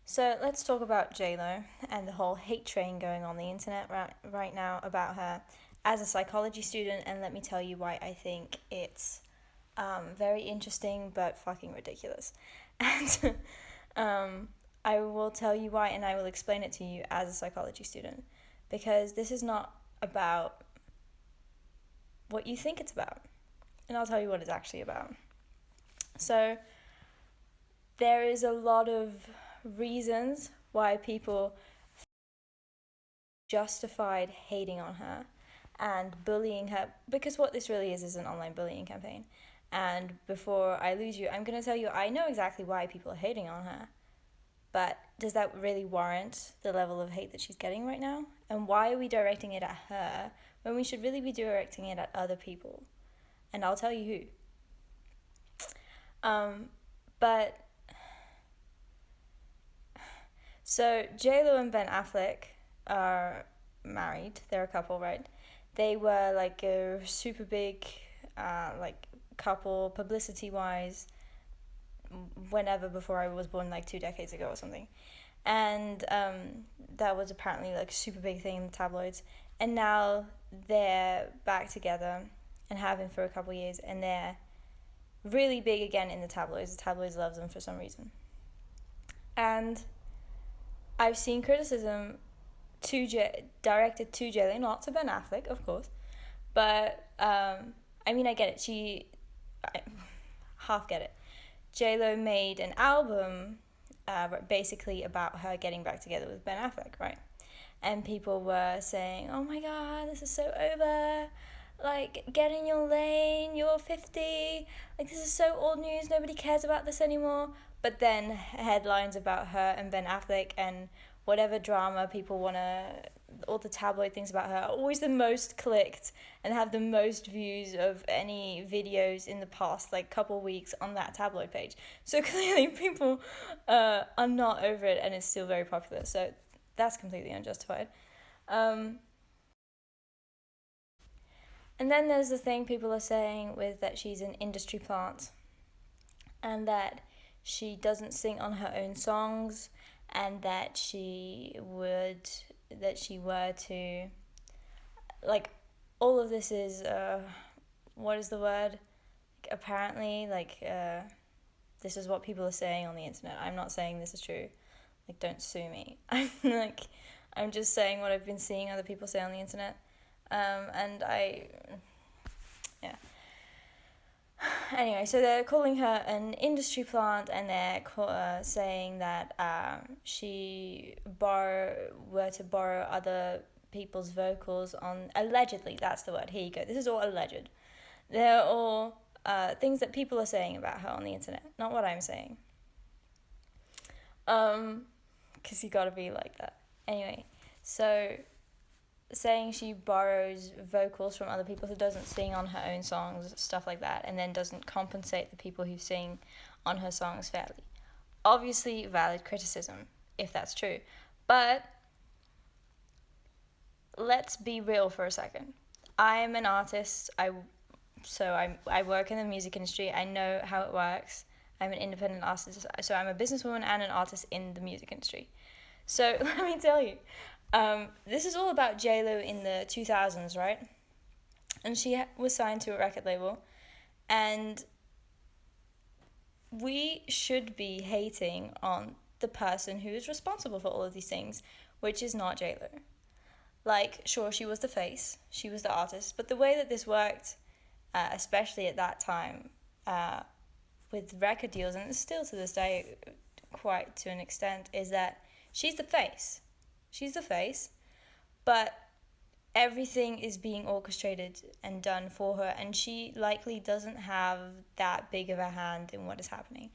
So let's talk about JLo and the whole hate train going on the internet right now about her as a psychology student, and let me tell you why I think it's very interesting but fucking ridiculous. And I will tell you why, and I will explain it to you as a psychology student, because this is not about what you think it's about, and I'll tell you what it's actually about. So there is a lot of reasons why people justified hating on her and bullying her, because what this really is an online bullying campaign. And before I lose you, I'm going to tell you I know exactly why people are hating on her, but does that really warrant the level of hate that she's getting right now? And why are we directing it at her when we should really be directing it at other people? And I'll tell you who. But so JLo and Ben Affleck are married. They're a couple, right? They were like a super big like couple publicity wise whenever before I was born, like 2 decades ago or something. And that was apparently like a super big thing in the tabloids. And now they're back together and have been for a couple years, and they're really big again in the tabloids. The tabloids love them for some reason. And I've seen criticism directed to JLo, not to Ben Affleck, of course, but I mean, I get it. I half get it. JLo made an album basically about her getting back together with Ben Affleck, right? And people were saying, oh my god, this is so over. Like, get in your lane, you're 50. Like, this is so old news, nobody cares about this anymore. But then headlines about her and Ben Affleck and whatever drama people want to, all the tabloid things about her are always the most clicked and have the most views of any videos in the past like couple weeks on that tabloid page. So clearly people are not over it, and it's still very popular. So that's completely unjustified. And then there's the thing people are saying with that she's an industry plant, and that she doesn't sing on her own songs, and that she were to, like, all of this is what is the word, like, apparently, like, this is what people are saying on the internet. I'm not saying this is true, like, don't sue me. I'm just saying what I've been seeing other people say on the internet. Yeah. Anyway, so they're calling her an industry plant, and they're saying that she were to borrow other people's vocals on, allegedly, that's the word, here you go, this is all alleged. They're all things that people are saying about her on the internet, not what I'm saying. Because you gotta be like that. Anyway, so saying she borrows vocals from other people, who doesn't sing on her own songs, stuff like that, and then doesn't compensate the people who sing on her songs fairly. Obviously valid criticism, if that's true. But let's be real for a second. I'm an artist. I work in the music industry. I know how it works. I'm an independent artist, so I'm a businesswoman and an artist in the music industry. So let me tell you, this is all about JLo in the 2000s, right? And she was signed to a record label, and we should be hating on the person who is responsible for all of these things, which is not JLo. Like, sure, she was the face, she was the artist, but the way that this worked, especially at that time, with record deals, and still to this day, quite to an extent, is that she's the face. She's the face, but everything is being orchestrated and done for her, and she likely doesn't have that big of a hand in what is happening.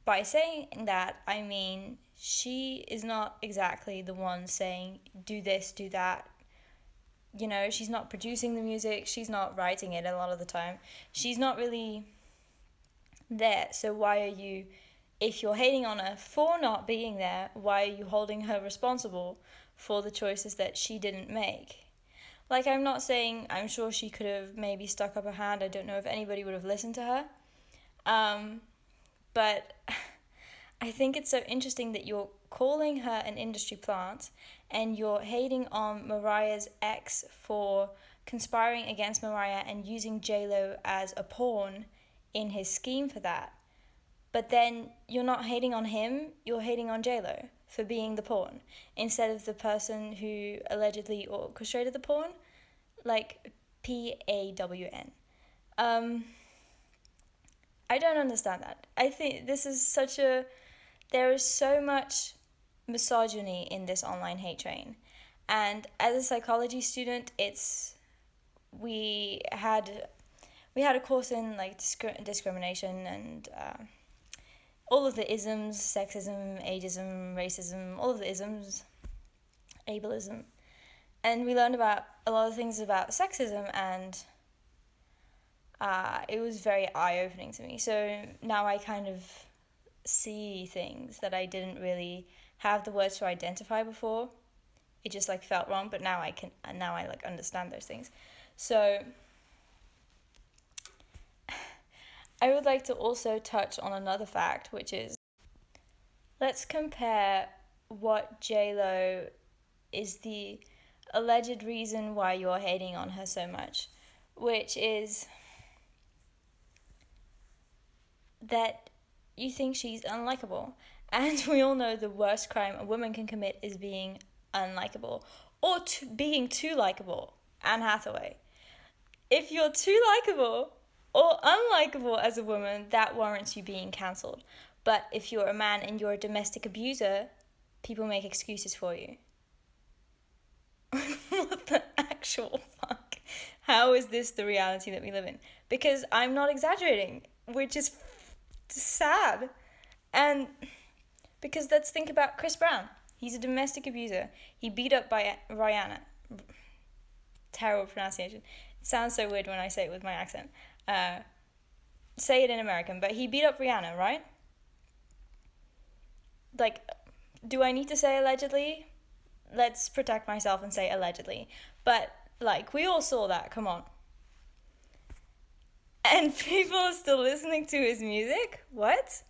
By saying that, I mean she is not exactly the one saying, do this, do that. You know, she's not producing the music, she's not writing it a lot of the time. She's not really there, so why are you, if you're hating on her for not being there, why are you holding her responsible for the choices that she didn't make? Like, I'm not saying, I'm sure she could have maybe stuck up her hand. I don't know if anybody would have listened to her. But I think it's so interesting that you're calling her an industry plant and you're hating on Mariah's ex for conspiring against Mariah and using JLo as a pawn in his scheme for that. But then you're not hating on him, you're hating on JLo for being the pawn instead of the person who allegedly orchestrated the pawn, like PAWN. I don't understand that. I think this is there is so much misogyny in this online hate train. And as a psychology student, we had a course in like discrimination and all of the isms, sexism, ageism, racism, all of the isms, ableism. And we learned about a lot of things about sexism, and it was very eye-opening to me. So now I kind of see things that I didn't really have the words to identify before. It just like felt wrong, but now I like understand those things. So I would like to also touch on another fact, which is, let's compare what JLo is the alleged reason why you're hating on her so much, which is that you think she's unlikable. And we all know the worst crime a woman can commit is being unlikable, or being too likable. Anne Hathaway. If you're too likable or unlikable as a woman, that warrants you being cancelled. But if you're a man and you're a domestic abuser, people make excuses for you. What the actual fuck? How is this the reality that we live in? Because I'm not exaggerating, which is sad. And because let's think about Chris Brown. He's a domestic abuser. He beat up by Rihanna. Terrible pronunciation. It sounds so weird when I say it with my accent. Say it in American, but he beat up Rihanna, right? Like, do I need to say allegedly? Let's protect myself and say allegedly. But, like, we all saw that, come on. And people are still listening to his music? What?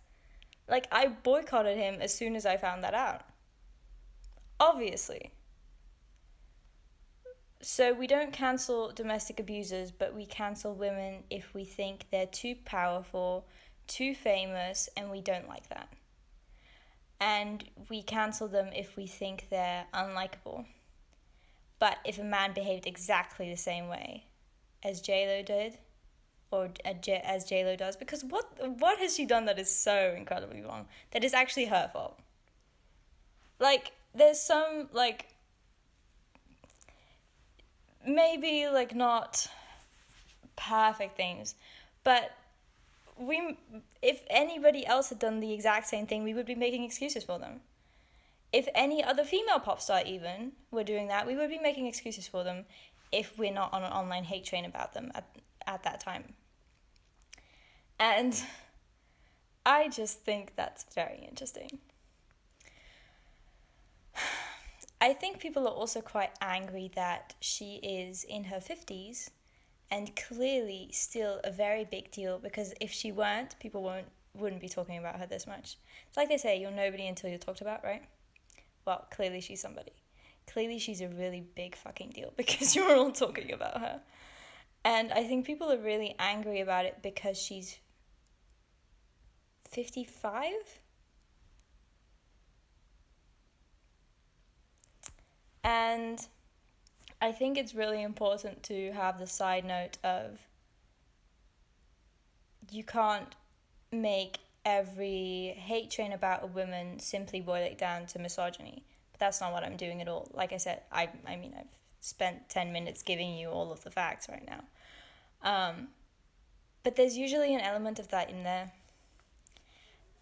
Like, I boycotted him as soon as I found that out. Obviously. So we don't cancel domestic abusers, but we cancel women if we think they're too powerful, too famous, and we don't like that. And we cancel them if we think they're unlikable. But if a man behaved exactly the same way as JLo did, or as JLo does, because what has she done that is so incredibly wrong, that is actually her fault? Like, there's some, like, maybe, like, not perfect things, but if anybody else had done the exact same thing, we would be making excuses for them. If any other female pop star even were doing that, we would be making excuses for them if we're not on an online hate train about them at that time. And I just think that's very interesting. I think people are also quite angry that she is in her 50s and clearly still a very big deal, because if she weren't, people wouldn't be talking about her this much. It's like they say, you're nobody until you're talked about, right? Well, clearly she's somebody. Clearly she's a really big fucking deal because you're all talking about her. And I think people are really angry about it because she's 55? And I think it's really important to have the side note of, you can't make every hate train about a woman simply boil it down to misogyny. But that's not what I'm doing at all. Like I said, I mean, I've spent 10 minutes giving you all of the facts right now. But there's usually an element of that in there.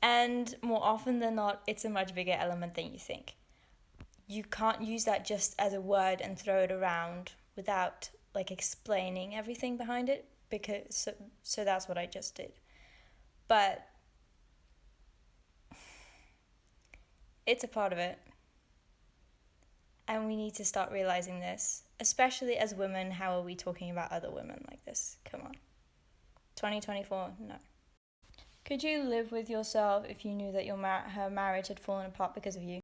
And more often than not, it's a much bigger element than you think. You can't use that just as a word and throw it around without, like, explaining everything behind it, because so that's what I just did. But it's a part of it. And we need to start realizing this, especially as women. How are we talking about other women like this? Come on. 2024, no. Could you live with yourself if you knew that her marriage had fallen apart because of you?